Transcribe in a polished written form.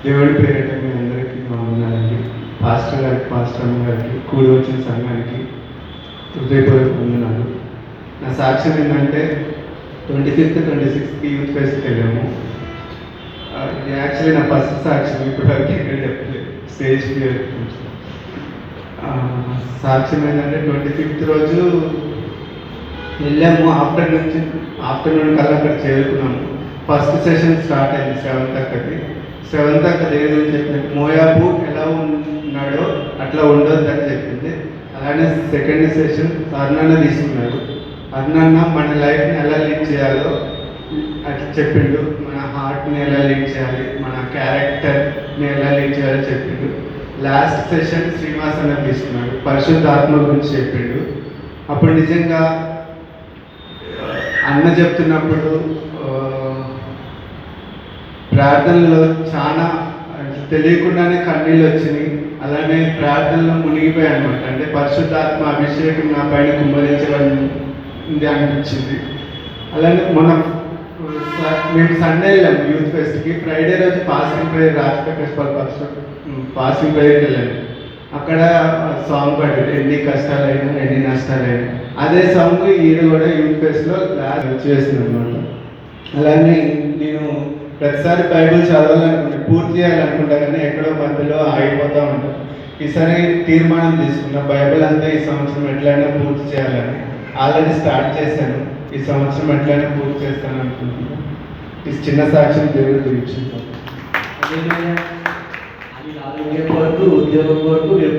దేవుడి పేరిట మీ అందరికీ వందనాలండి. పాస్టర్ గారికి, పాస్టర్ అమ్మ గారికి, కూడి వచ్చిన సంఘానికి హృదయపూర్వక వందనాలు. నా సాక్ష్యం ఏంటంటే 25th, 26th యూత్ ఫెస్ట్కి వెళ్ళాము. ఇది యాక్చువల్లీ నా ఫస్ట్ సాక్ష్యం. ఇప్పటివరకు ఎక్కడ చెప్పలేదు, స్టేజ్ ఫియర్. సాక్ష్యం ఏంటంటే 25th రోజు వెళ్ళాము. ఆఫ్టర్నూన్ కల్లా అక్కడ చేరుకున్నాము. ఫస్ట్ సెషన్ స్టార్ట్ అయింది 7th అక్కడికి. 7th అక్కడ దేవుడు చెప్పినట్టు మోయాబు ఎలా ఉన్నాడో అట్లా ఉండొద్దని చెప్పింది. అలానే సెకండ్ సెషన్ అర్ణన్న తీసుకున్నాడు. అర్ణన్న మన లైఫ్ని ఎలా లీడ్ చేయాలో అట్లా చెప్పిండు. మన హార్ట్ని ఎలా లీడ్ చేయాలి, మన క్యారెక్టర్ని ఎలా లీడ్ చేయాలో చెప్పిండు. లాస్ట్ సెషన్ శ్రీనివాస్ అన్న తీసుకున్నాడు. పరిశుద్ధాత్మ గురించి చెప్పిండు. అప్పుడు నిజంగా అన్న చెప్తున్నప్పుడు ప్రార్థనలో చాలా తెలియకుండానే కన్నీళ్ళు వచ్చినాయి. అలానే ప్రార్థనలో మునిగిపోయాయి అనమాట. అంటే పరిశుద్ధాత్మ అభిషేకం నా పైన కుమ్మరించబడింది అనిపించింది. అలానే మేము సండే వెళ్ళాము యూత్ ఫెస్ట్కి. ఫ్రైడే రోజు ఫాస్టింగ్ ప్రేయర్, రాజప్రకాష్ ఫాస్టింగ్ ప్రేయర్కి వెళ్ళాము. అక్కడ సాంగ్ పాడారు, ఎన్ని కష్టాలైనా ఎన్ని నష్టాలైనా. అదే సాంగ్ ఈయన కూడా యూత్ ఫెస్ట్లో లాస్ట్ చేస్తుంది అనమాట. అలానే నేను ప్రతిసారి బైబిల్ చదవాలనుకుంటే, పూర్తి చేయాలనుకుంటా, కానీ ఎక్కడో మధ్యలో ఆగిపోతూ ఉంటాను. ఈసారి తీర్మానం తీసుకున్నా, బైబిల్ అంతా ఈ సంవత్సరం ఎట్లయినా పూర్తి చేయాలని. ఆల్రెడీ స్టార్ట్ చేశాను. ఈ సంవత్సరం ఎట్లయినా పూర్తి చేస్తాను అనుకుంటున్నాను. ఈ చిన్న సాక్ష్యం దేవుడు గురించి. ఆరోగ్యం కొరకు, ఉద్యోగం కొరకు మీరు